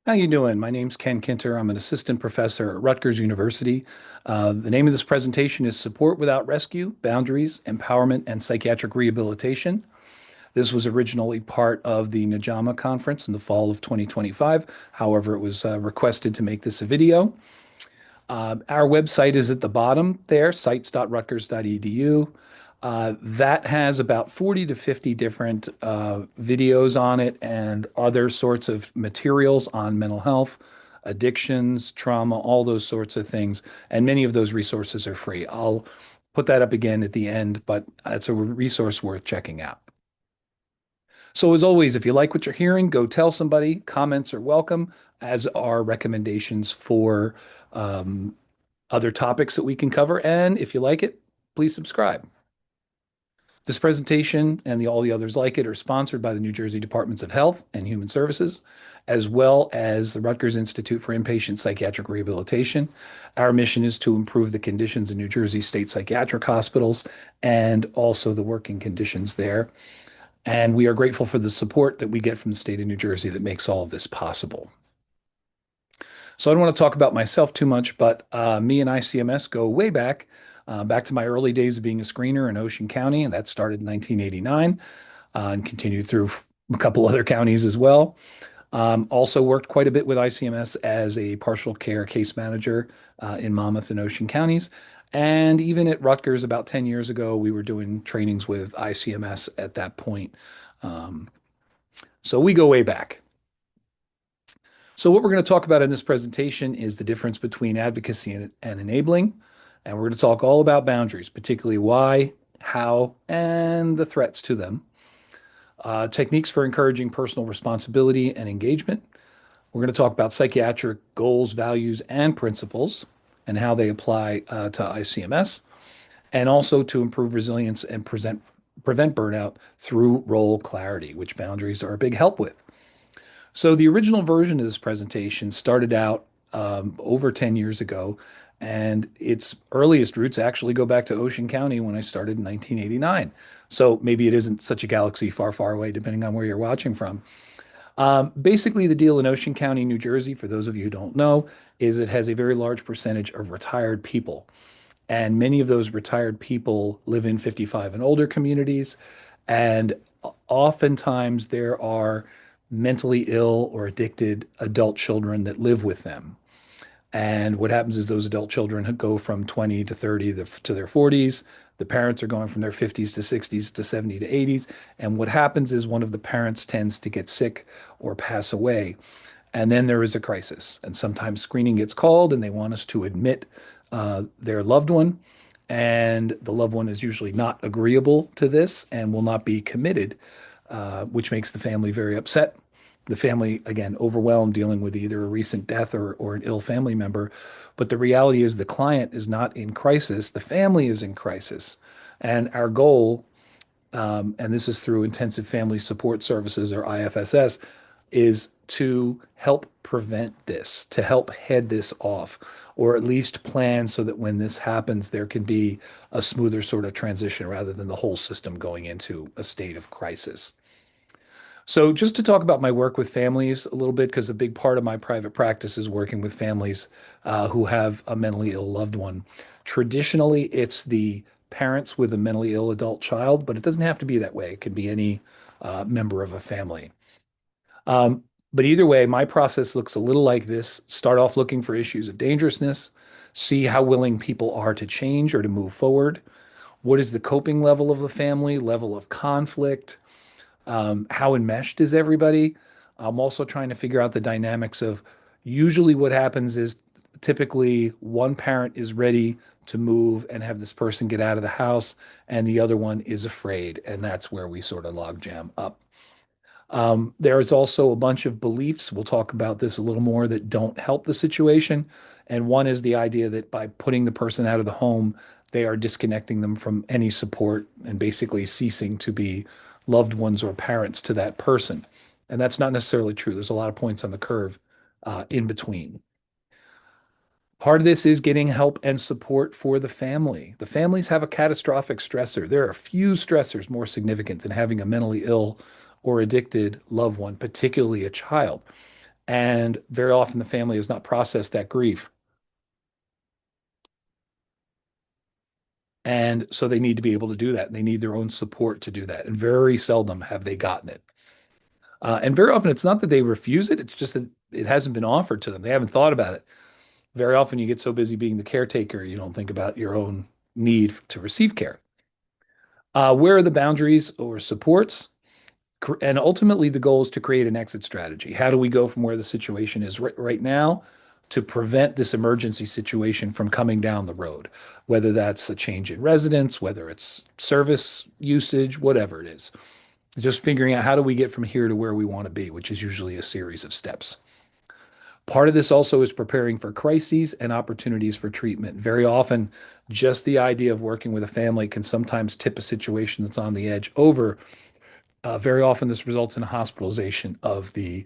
How you doing? My name's Ken Kinter. I'm an assistant professor at Rutgers University. The name of this presentation is Support Without Rescue, Boundaries, Empowerment, and Psychiatric Rehabilitation. This was originally part of the NJAMHAA conference in the fall of 2025. However, it was requested to make this a video. Our website is at the bottom there, sites.rutgers.edu. That has about 40 to 50 different videos on it and other sorts of materials on mental health, addictions, trauma, all those sorts of things. And many of those resources are free. I'll put that up again at the end, but it's a resource worth checking out. So, as always, if you like what you're hearing, go tell somebody. Comments are welcome, as are recommendations for um, other topics that we can cover. And if you like it, please subscribe. This presentation and all the others like it are sponsored by the New Jersey Departments of Health and Human Services, as well as the Rutgers Institute for Inpatient Psychiatric Rehabilitation. Our mission is to improve the conditions in New Jersey state psychiatric hospitals and also the working conditions there. And we are grateful for the support that we get from the state of New Jersey that makes all of this possible. So I don't want to talk about myself too much, but me and ICMS go way back, back to my early days of being a screener in Ocean County, and that started in 1989 and continued through a couple other counties as well. Also worked quite a bit with ICMS as a partial care case manager in Monmouth and Ocean counties. And even at Rutgers about 10 years ago, we were doing trainings with ICMS at that point. Um, so we go way back. So what we're going to talk about in this presentation is the difference between advocacy and enabling. And we're going to talk all about boundaries, particularly why, how, and the threats to them. Techniques for encouraging personal responsibility and engagement. We're going to talk about psychiatric goals, values, and principles and how they apply to ICMS, and also to improve resilience and prevent burnout through role clarity, which boundaries are a big help with. So the original version of this presentation started out over 10 years ago, and its earliest roots actually go back to Ocean County when I started in 1989. So maybe it isn't such a galaxy far, far away, depending on where you're watching from. Basically, the deal in Ocean County, New Jersey, for those of you who don't know, is it has a very large percentage of retired people. And many of those retired people live in 55 and older communities. And oftentimes there are mentally ill or addicted adult children that live with them. And what happens is those adult children go from 20 to 30 to their 40s. The parents are going from their 50s to 60s to 70 to 80s. And what happens is one of the parents tends to get sick or pass away. And then there is a crisis. And sometimes screening gets called and they want us to admit their loved one. And the loved one is usually not agreeable to this and will not be committed, which makes the family very upset. The family, again, overwhelmed, dealing with either a recent death or an ill family member. But the reality is the client is not in crisis, the family is in crisis. And our goal, and this is through Intensive Family Support Services or IFSS, is to help prevent this, to help head this off, or at least plan so that when this happens, there can be a smoother sort of transition rather than the whole system going into a state of crisis. So, just to talk about my work with families a little bit, because a big part of my private practice is working with families who have a mentally ill loved one. Traditionally, it's the parents with a mentally ill adult child, but it doesn't have to be that way. It can be any member of a family. Um, but either way, my process looks a little like this. Start off looking for issues of dangerousness, see how willing people are to change or to move forward. What is the coping level of the family, level of conflict? How enmeshed is everybody? I'm also trying to figure out the dynamics of usually what happens is typically one parent is ready to move and have this person get out of the house, and the other one is afraid. And that's where we sort of logjam up. There is also a bunch of beliefs, we'll talk about this a little more, that don't help the situation. And one is the idea that by putting the person out of the home, they are disconnecting them from any support and basically ceasing to be loved ones or parents to that person. And that's not necessarily true. There's a lot of points on the curve in between. Part of this is getting help and support for the family. The families have a catastrophic stressor. There are few stressors more significant than having a mentally ill or addicted loved one, particularly a child. And very often the family has not processed that grief. And so they need to be able to do that. And they need their own support to do that. And very seldom have they gotten it. And very often it's not that they refuse it, it's just that it hasn't been offered to them. They haven't thought about it. Very often you get so busy being the caretaker, you don't think about your own need to receive care. Where are the boundaries or supports? And ultimately, the goal is to create an exit strategy. How do we go from where the situation is right now to prevent this emergency situation from coming down the road? Whether that's a change in residence, whether it's service usage, whatever it is. Just figuring out how do we get from here to where we want to be, which is usually a series of steps. Part of this also is preparing for crises and opportunities for treatment. Very often, just the idea of working with a family can sometimes tip a situation that's on the edge over. Very often, this results in a hospitalization of the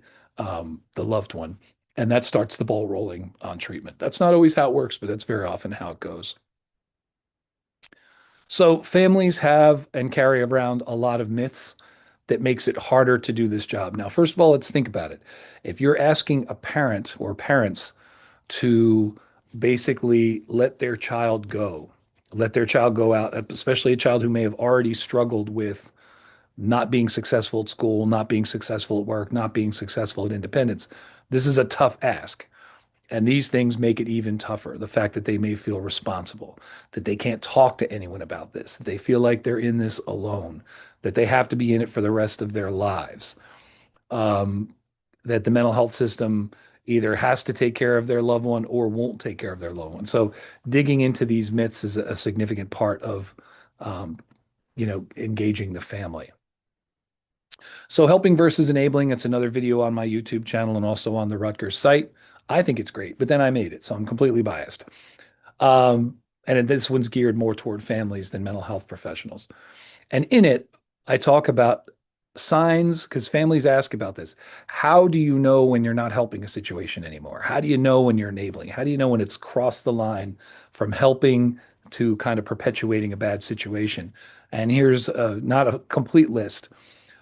loved one, and that starts the ball rolling on treatment. That's not always how it works, but that's very often how it goes. So families have and carry around a lot of myths that makes it harder to do this job. Now, first of all, let's think about it. If you're asking a parent or parents to basically let their child go out, especially a child who may have already struggled with not being successful at school, not being successful at work, not being successful at independence. This is a tough ask. And these things make it even tougher. The fact that they may feel responsible, that they can't talk to anyone about this, that they feel like they're in this alone, that they have to be in it for the rest of their lives, um, that the mental health system either has to take care of their loved one or won't take care of their loved one. So digging into these myths is a significant part of, um, engaging the family. So helping versus enabling, it's another video on my YouTube channel and also on the Rutgers site. I think it's great, but then I made it, so I'm completely biased. And this one's geared more toward families than mental health professionals. And in it, I talk about signs because families ask about this. How do you know when you're not helping a situation anymore? How do you know when you're enabling? How do you know when it's crossed the line from helping to kind of perpetuating a bad situation? And here's not a complete list.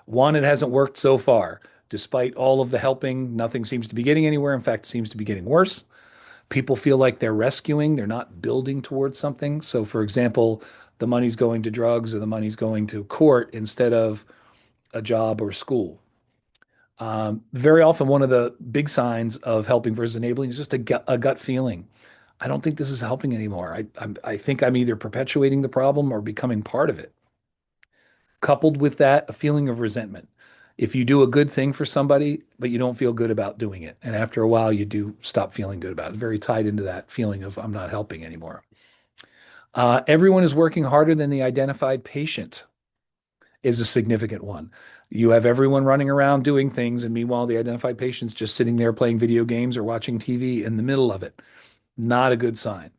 One, it hasn't worked so far. Despite all of the helping, nothing seems to be getting anywhere. In fact, it seems to be getting worse. People feel like they're rescuing, they're not building towards something. So, for example, the money's going to drugs or the money's going to court instead of a job or school. Very often, one of the big signs of helping versus enabling is just a gut feeling. I don't think this is helping anymore. I think I'm either perpetuating the problem or becoming part of it. Coupled with that, a feeling of resentment. If you do a good thing for somebody, but you don't feel good about doing it, and after a while you do stop feeling good about it, very tied into that feeling of I'm not helping anymore. Everyone is working harder than the identified patient is a significant one. You have everyone running around doing things, and meanwhile, the identified patient's just sitting there playing video games or watching TV in the middle of it. Not a good sign.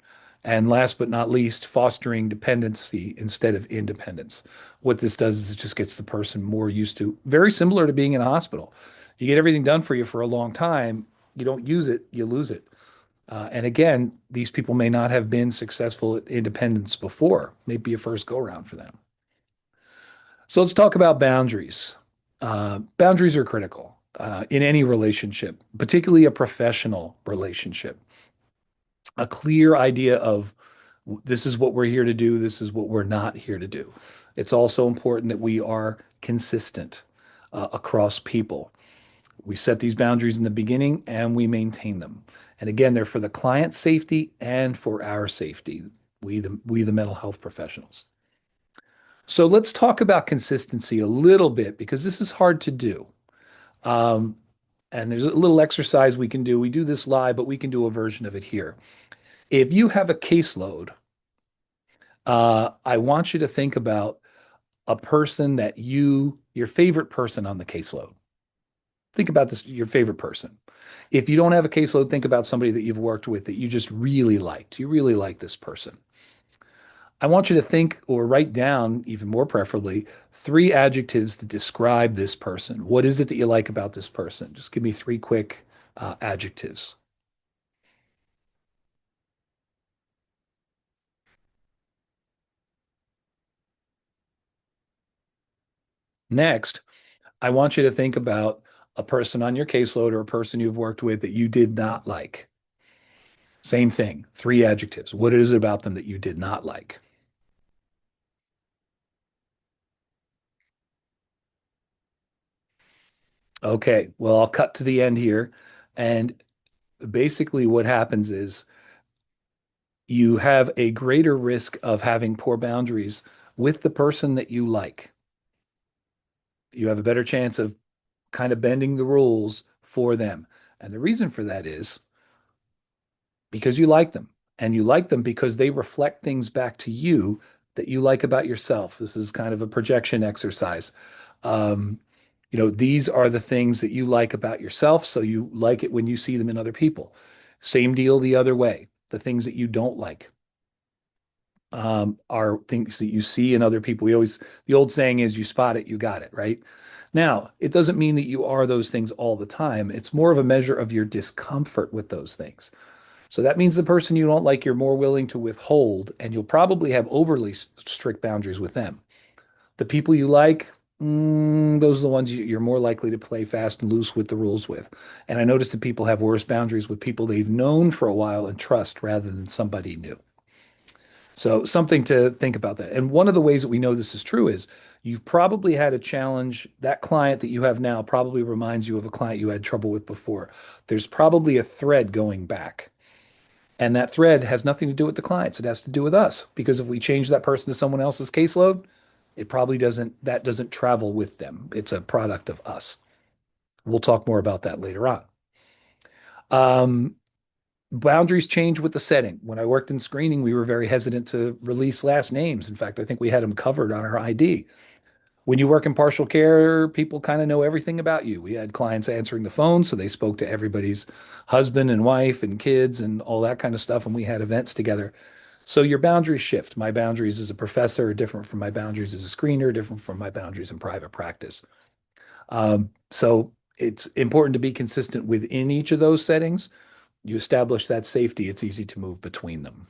And last but not least, fostering dependency instead of independence. What this does is it just gets the person more used to, very similar to being in a hospital. You get everything done for you for a long time, you don't use it, you lose it. And again, these people may not have been successful at independence before, maybe a first go around for them. So let's talk about boundaries. Boundaries are critical in any relationship, particularly a professional relationship. A clear idea of this is what we're here to do, this is what we're not here to do. It's also important that we are consistent across people. We set these boundaries in the beginning and we maintain them. And again, they're for the client's safety and for our safety, we the mental health professionals. So let's talk about consistency a little bit because this is hard to do. Um, and there's a little exercise we can do. We do this live, but we can do a version of it here. If you have a caseload, I want you to think about a person that your favorite person on the caseload. Think about this, your favorite person. If you don't have a caseload, think about somebody that you've worked with that you just really liked. You really like this person. I want you to think or write down, even more preferably, three adjectives that describe this person. What is it that you like about this person? Just give me three quick adjectives. Next, I want you to think about A person on your caseload or a person you've worked with that you did not like. Same thing, three adjectives. What is it about them that you did not like? Okay, well, I'll cut to the end here. And basically, what happens is you have a greater risk of having poor boundaries with the person that you like. You have a better chance of kind of bending the rules for them. And the reason for that is because you like them. And you like them because they reflect things back to you that you like about yourself. This is kind of a projection exercise. Um, these are the things that you like about yourself. So you like it when you see them in other people. Same deal the other way. The things that you don't like are things that you see in other people. The old saying is, you spot it, you got it, right? Now, it doesn't mean that you are those things all the time. It's more of a measure of your discomfort with those things. So that means the person you don't like, you're more willing to withhold, and you'll probably have overly strict boundaries with them. The people you like, those are the ones you're more likely to play fast and loose with the rules with. And I noticed that people have worse boundaries with people they've known for a while and trust rather than somebody new. So something to think about that. And one of the ways that we know this is true is you've probably had a challenge. That client that you have now probably reminds you of a client you had trouble with before. There's probably a thread going back. And that thread has nothing to do with the clients. It has to do with us. Because if we change that person to someone else's caseload, it probably that doesn't travel with them. It's a product of us. We'll talk more about that later on. Um, Boundaries change with the setting. When I worked in screening, we were very hesitant to release last names. In fact, I think we had them covered on our ID. When you work in partial care, people kind of know everything about you. We had clients answering the phone, so they spoke to everybody's husband and wife and kids and all that kind of stuff. And we had events together. So your boundaries shift. My boundaries as a professor are different from my boundaries as a screener, different from my boundaries in private practice. So it's important to be consistent within each of those settings. You establish that safety, it's easy to move between them.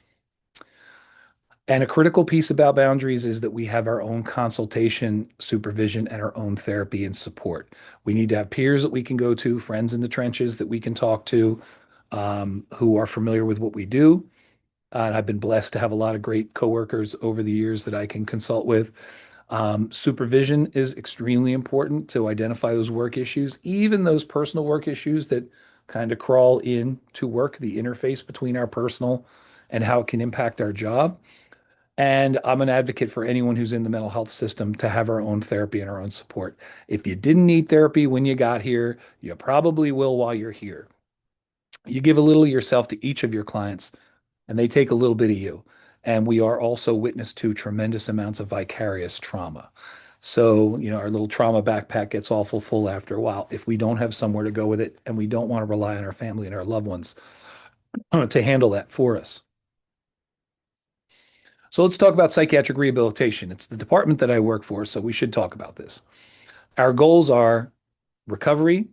And a critical piece about boundaries is that we have our own consultation, supervision, and our own therapy and support. We need to have peers that we can go to, friends in the trenches that we can talk to, who are familiar with what we do. And I've been blessed to have a lot of great coworkers over the years that I can consult with. Supervision is extremely important to identify those work issues, even those personal work issues that kind of crawl in to work, the interface between our personal and how it can impact our job. And I'm an advocate for anyone who's in the mental health system to have our own therapy and our own support. If you didn't need therapy when you got here, you probably will while you're here. You give a little of yourself to each of your clients, and they take a little bit of you. And we are also witness to tremendous amounts of vicarious trauma. So, our little trauma backpack gets awful full after a while if we don't have somewhere to go with it and we don't want to rely on our family and our loved ones to handle that for us. So let's talk about psychiatric rehabilitation. It's the department that I work for, so we should talk about this. Our goals are recovery,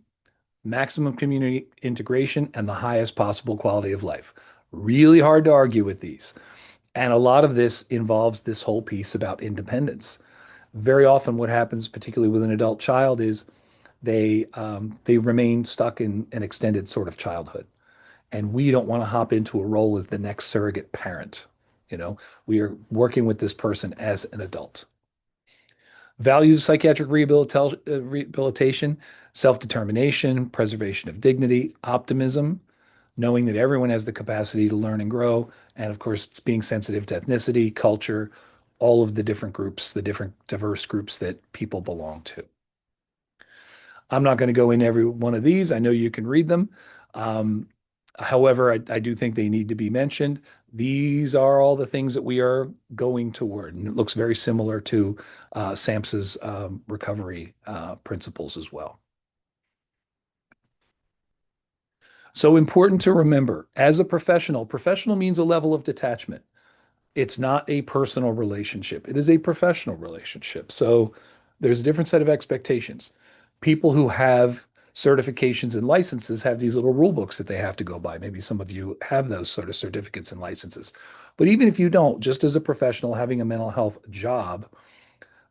maximum community integration, and the highest possible quality of life. Really hard to argue with these. And a lot of this involves this whole piece about independence. Very often, what happens, particularly with an adult child, is they remain stuck in an extended sort of childhood, and we don't want to hop into a role as the next surrogate parent. We are working with this person as an adult. Values of psychiatric rehabilitation: self-determination, preservation of dignity, optimism, knowing that everyone has the capacity to learn and grow, and of course, it's being sensitive to ethnicity, culture, all of the different groups, the different diverse groups that people belong to. I'm not going to go into every one of these. I know you can read them. Um, However, I do think they need to be mentioned. These are all the things that we are going toward, and it looks very similar to SAMHSA's recovery principles as well. So important to remember, as a professional, professional means a level of detachment. It's not a personal relationship. It is a professional relationship. So there's a different set of expectations. People who have certifications and licenses have these little rule books that they have to go by. Maybe some of you have those sort of certificates and licenses. But even if you don't, just as a professional having a mental health job,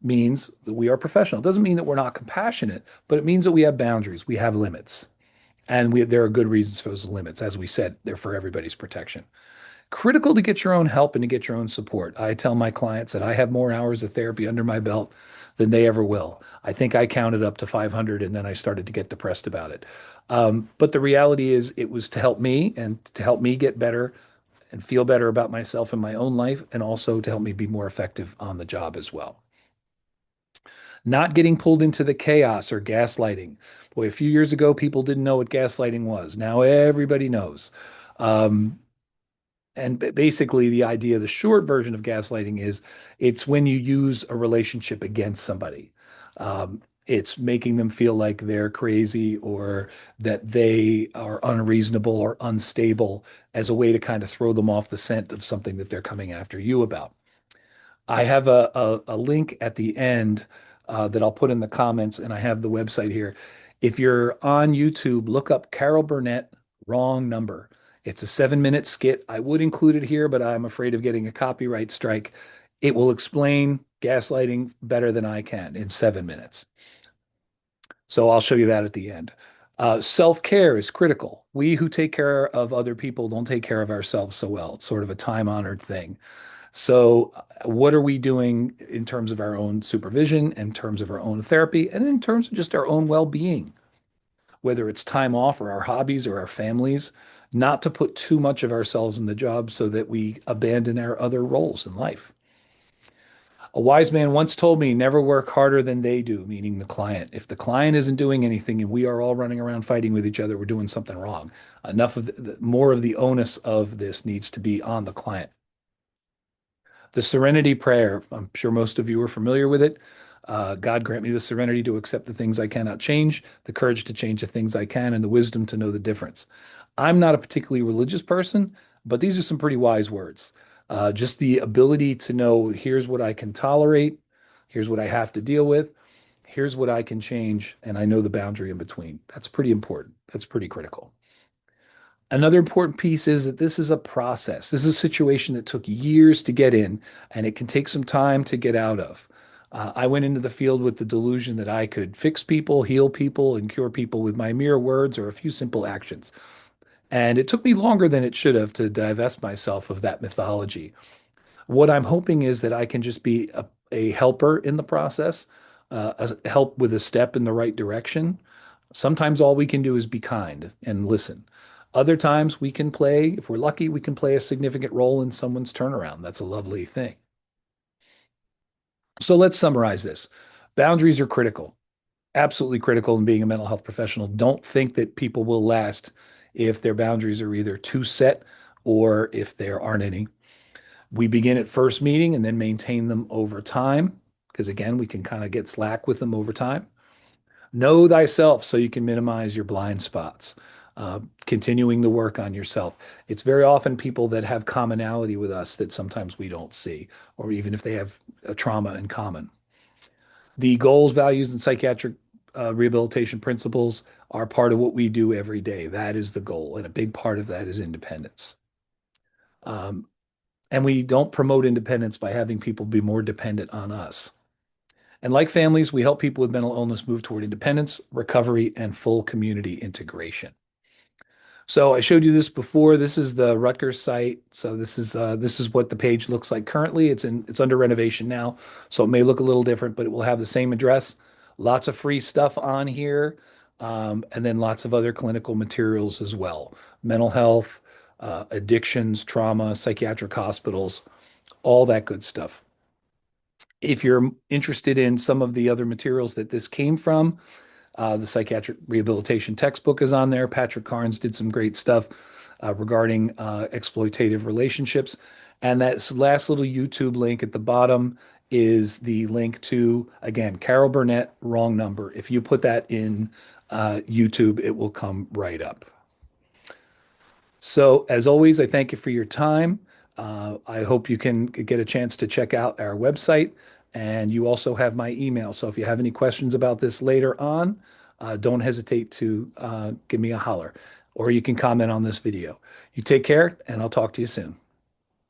means that we are professional. It doesn't mean that we're not compassionate, but it means that we have boundaries, we have limits. And there are good reasons for those limits. As we said, they're for everybody's protection. Critical to get your own help and to get your own support. I tell my clients that I have more hours of therapy under my belt than they ever will. I think I counted up to 500 and then I started to get depressed about it. But the reality is, it was to help me and to help me get better and feel better about myself and my own life, and also to help me be more effective on the job as well. Not getting pulled into the chaos or gaslighting. Boy, a few years ago, people didn't know what gaslighting was. Now everybody knows. Um, and basically, the idea, the short version of gaslighting is it's when you use a relationship against somebody. It's making them feel like they're crazy or that they are unreasonable or unstable as a way to kind of throw them off the scent of something that they're coming after you about. I have a link at the end that I'll put in the comments, and I have the website here. If you're on YouTube, look up Carol Burnett, Wrong Number. It's a 7-minute skit. I would include it here, but I'm afraid of getting a copyright strike. It will explain gaslighting better than I can in 7 minutes. So I'll show you that at the end. Self-care is critical. We who take care of other people don't take care of ourselves so well. It's sort of a time-honored thing. So, what are we doing in terms of our own supervision, in terms of our own therapy, and in terms of just our own well-being, whether it's time off or our hobbies or our families, not to put too much of ourselves in the job so that we abandon our other roles in life. A wise man once told me, never work harder than they do, meaning the client. If the client isn't doing anything and we are all running around fighting with each other, we're doing something wrong. Enough of more of the onus of this needs to be on the client. The serenity prayer, I'm sure most of you are familiar with it. God grant me the serenity to accept the things I cannot change, the courage to change the things I can, and the wisdom to know the difference. I'm not a particularly religious person, but these are some pretty wise words. Just the ability to know, here's what I can tolerate, here's what I have to deal with, here's what I can change, and I know the boundary in between. That's pretty important. That's pretty critical. Another important piece is that this is a process. This is a situation that took years to get in, and it can take some time to get out of. I went into the field with the delusion that I could fix people, heal people, and cure people with my mere words or a few simple actions. And it took me longer than it should have to divest myself of that mythology. What I'm hoping is that I can just be a helper in the process, help with a step in the right direction. Sometimes all we can do is be kind and listen. Other times we can play, if we're lucky, we can play a significant role in someone's turnaround. That's a lovely thing. So let's summarize this. Boundaries are critical, absolutely critical in being a mental health professional. Don't think that people will last if their boundaries are either too set or if there aren't any. We begin at first meeting and then maintain them over time, because again, we can kind of get slack with them over time. Know thyself so you can minimize your blind spots. Continuing the work on yourself. It's very often people that have commonality with us that sometimes we don't see, or even if they have a trauma in common. The goals, values, and psychiatric rehabilitation principles are part of what we do every day. That is the goal, and a big part of that is independence. Um, and we don't promote independence by having people be more dependent on us. And like families, we help people with mental illness move toward independence, recovery, and full community integration. So I showed you this before. This is the Rutgers site. So this is what the page looks like currently. It's under renovation now, so it may look a little different, but it will have the same address. Lots of free stuff on here, and then lots of other clinical materials as well. Mental health, addictions, trauma, psychiatric hospitals, all that good stuff. If you're interested in some of the other materials that this came from, the psychiatric rehabilitation textbook is on there. Patrick Carnes did some great stuff regarding exploitative relationships. And that last little YouTube link at the bottom is the link to, again, Carol Burnett, Wrong Number. If you put that in YouTube, it will come right up. So, as always, I thank you for your time. I hope you can get a chance to check out our website. And you also have my email. So, if you have any questions about this later on, don't hesitate to give me a holler, or you can comment on this video. You take care, and I'll talk to you soon.